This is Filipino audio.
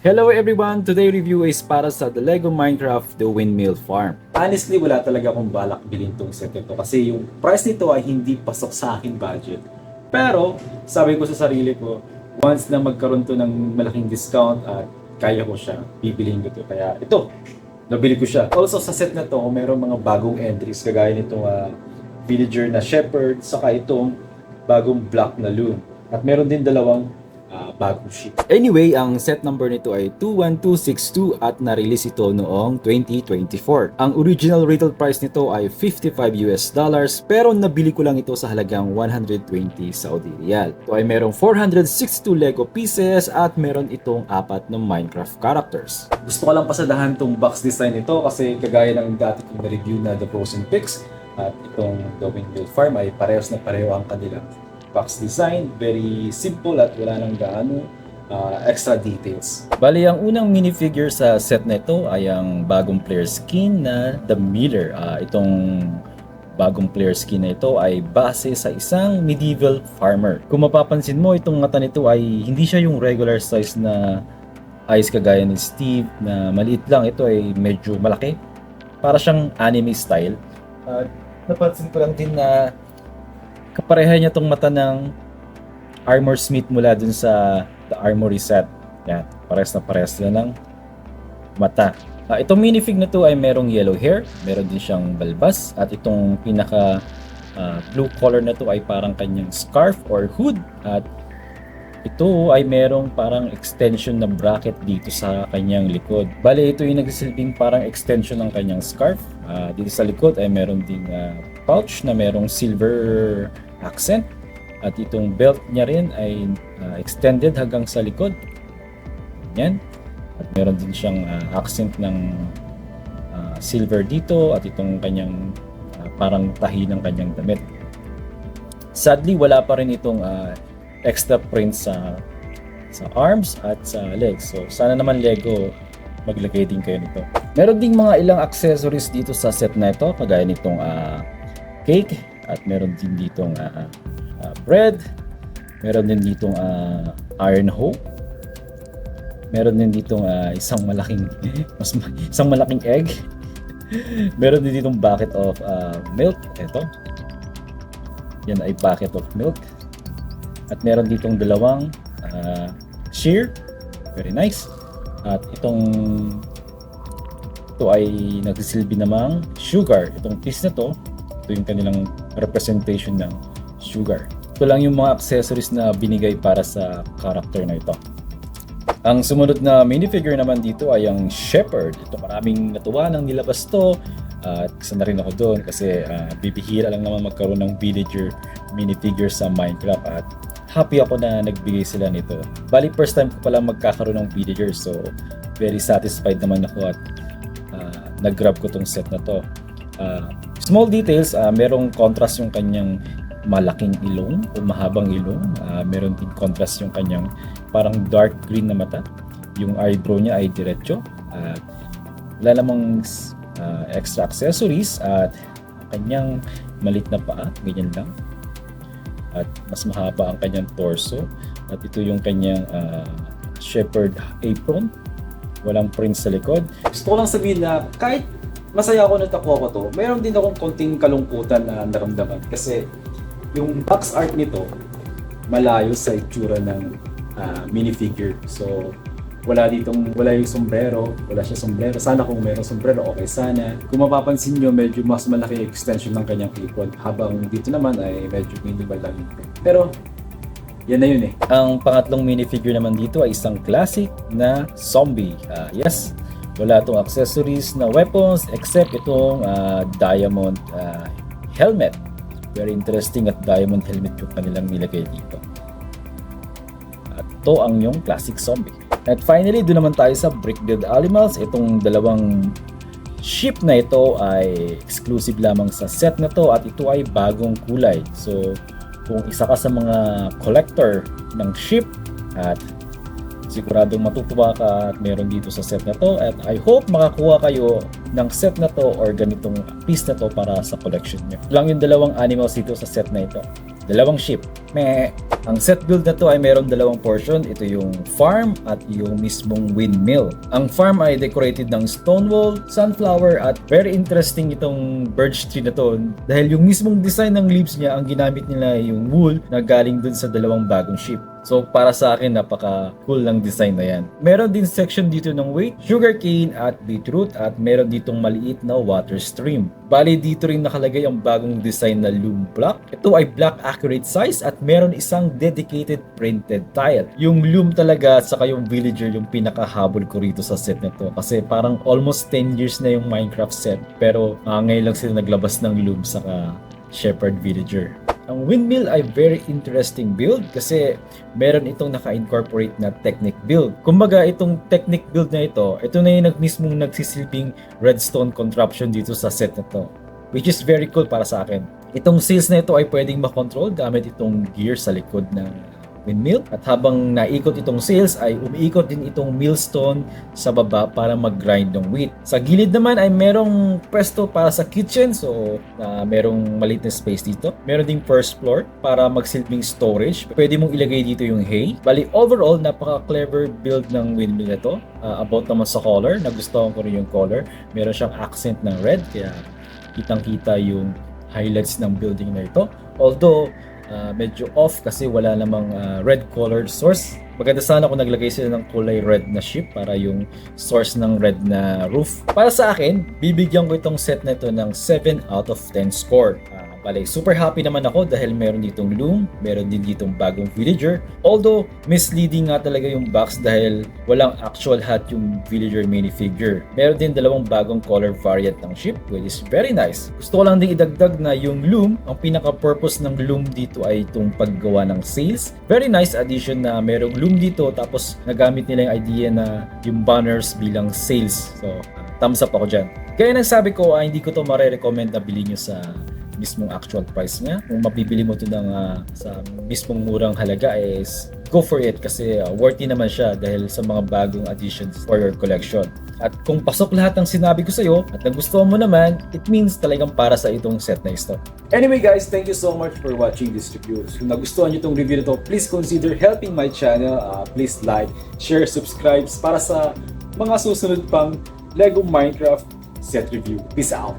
Hello everyone! Today review is para sa The Lego Minecraft The Windmill Farm. Honestly, wala talaga akong balak bilhin tong set nito kasi yung price nito ay hindi pasok sa akin budget. Pero, sabi ko sa sarili ko, once na magkaroon to ng malaking discount at kaya ko siya, bibilihin ko to. Kaya ito, nabili ko siya. Also sa set na to, meron mga bagong entries kagaya nitong villager na shepherd, saka itong bagong block na loom. At meron din dalawang bagong ship. Anyway, ang set number nito ay 21262 at na-release ito noong 2024. Ang original retail price nito ay $55 pero nabili ko lang ito sa halagang 120 Saudi Riyal. Ito ay merong 462 Lego pieces at meron itong 4 na Minecraft characters. Gusto ko lang pasadahan tong box design nito kasi kagaya ng dati kong na-review na The Frozen Pigs at itong The Windmill Farm ay parehas na pareho ang kanilang box design, very simple at wala nang gaano extra details. Bali, ang unang minifigure sa set na ito ay ang bagong player skin na The Miller. Itong bagong player skin na ito ay base sa isang medieval farmer. Kung mapapansin mo, itong mata nito ay hindi siya yung regular size na eyes kagaya ni Steve na maliit lang. Ito ay medyo malaki. Para siyang anime style. Napansin ko lang din na kapareha niya tong mata ng Armor Smith mula dun sa The Armory set. Yan, pares na pares na ng mata. Itong minifig na to ay merong yellow hair, meron din siyang balbas, at itong pinaka blue color na to ay parang kanyang scarf or hood, at ito ay merong parang extension na bracket dito sa kanyang likod. Bale, ito yung nagsisilbing parang extension ng kanyang scarf. Dito sa likod ay meron ding pouch na merong silver accent. At itong belt niya rin ay extended hanggang sa likod. Yan. At meron din siyang accent ng silver dito at itong kanyang parang tahi ng kanyang damit. Sadly, wala pa rin itong extra print sa arms at sa legs. So sana naman Lego maglagay din kayo nito. Meron ding mga ilang accessories dito sa set na ito, kagaya nitong cake, at meron din ditong bread, meron din ditong iron hoe, meron din ditong isang malaking egg, meron din ditong bucket of milk. Ito, yan ay bucket of milk. At meron ditong dalawang shear, very nice. At ito ay nagsisilbi namang sugar. Itong piece na ito yung kanilang representation ng sugar. Ito lang yung mga accessories na binigay para sa character na ito. Ang sumunod na minifigure naman dito ay ang shepherd. Ito, maraming natuwa nang nilabas to. At isa na rin ako doon kasi bibihira lang naman magkaroon ng villager minifigure sa Minecraft, at happy ako na nagbigay sila nito. Bali, first time ko pala magkakaroon ng villager, so very satisfied naman ako at nag-grab ko tong set na to. Small details, merong contrast yung kanyang malaking ilong o mahabang ilong. Meron din contrast yung kanyang parang dark green na mata. Yung eyebrow niya ay diretso. Wala namang extra accessories, at kanyang malit na paa, ganyan lang. At mas mahaba ang kanyang torso, at ito yung kanyang shepherd apron, walang print sa likod. Gusto ko lang sabihin na kahit masaya ako na nakuha ko to, mayroon din akong konting kalungkutan na naramdaman kasi yung box art nito malayo sa itsura ng minifigure. So wala yung sombrero, wala siya sombrero. Sana kung mayroong sombrero, okay sana. Kung mapapansin nyo, medyo mas malaki extension ng kanyang apron, habang dito naman ay medyo minimal lang. Pero yan na yun eh. Ang pangatlong minifigure naman dito ay isang classic na zombie. Yes, wala itong accessories na weapons except itong diamond helmet. Very interesting at diamond helmet yung kanilang nilagay dito. At ito ang yung classic zombie. At finally, doon naman tayo sa Brick-Build Animals. Itong dalawang ship na ito ay exclusive lamang sa set na to, at ito ay bagong kulay. So kung isa ka sa mga collector ng ship, at siguradong matutuwa ka at meron dito sa set na to, at I hope makakuha kayo ng set na to or ganitong piece na to para sa collection nyo. Lang yung dalawang animals dito sa set na ito. Dalawang ship. Ang set build na to ay meron dalawang portion. Ito yung farm at yung mismong windmill. Ang farm ay decorated ng stone wall, sunflower at very interesting itong birch tree na to dahil yung mismong design ng leaves niya ang ginamit nila yung wool na galing dun sa dalawang bagong ship. So para sa akin napaka cool ng design na yan. Meron din section dito ng wheat, sugarcane at beetroot at meron ditong maliit na water stream. Bali dito rin nakalagay ang bagong design na loom block. Ito ay block accurate size at meron isang dedicated printed tile. Yung loom talaga saka yung villager yung pinakahabol ko rito sa set na to kasi parang almost 10 years na yung Minecraft set pero ngayon lang sila naglabas ng loom saka shepherd villager. Ang windmill ay very interesting build kasi meron itong naka-incorporate na technic build. Kumbaga itong technic build na ito na yung mismong nagsisilbing redstone contraption dito sa set na to. Which is very cool para sa akin. Itong sails na ito ay pwedeng makontrol gamit itong gear sa likod ng windmill. At habang naikot itong sails ay umiikot din itong millstone sa baba para mag-grind ng wheat. Sa gilid naman ay merong pwesto para sa kitchen so merong maliit na space dito. Meron ding first floor para magsilbing storage. Pwede mong ilagay dito yung hay. Bali overall napaka-clever build ng windmill na to. About naman sa color, nagustuhan ko rin yung color. Meron siyang accent ng red kaya kitang-kita yung highlights ng building na ito. Although medyo off kasi wala namang red colored source. Maganda sana kung naglagay sila ng kulay red na ship para yung source ng red na roof. Para sa akin, bibigyan ko itong set na ito ng 7 out of 10 score. Bale, super happy naman ako dahil meron ditong loom, meron din ditong bagong villager. Although, misleading nga talaga yung box dahil walang actual hat yung villager minifigure. Meron din dalawang bagong color variant ng ship, which is very nice. Gusto ko lang din idagdag na yung loom, ang pinaka-purpose ng loom dito ay itong paggawa ng sails. Very nice addition na merong loom dito tapos nagamit nila yung idea na yung banners bilang sails. So, thumbs up ako dyan. Kaya nang sabi ko, hindi ko to marirecommend na bilhin nyo sa mismong actual price niya. Kung mapibili mo ito sa mismong murang halaga is go for it kasi worthy naman siya dahil sa mga bagong additions for your collection. At kung pasok lahat ng sinabi ko sa iyo at nagustuhan mo naman, it means talagang para sa itong set na ito. Anyway guys, thank you so much for watching this review. Kung nagustuhan niyo itong review na ito, please consider helping my channel. Please like, share, subscribe para sa mga susunod pang Lego Minecraft set review. Peace out!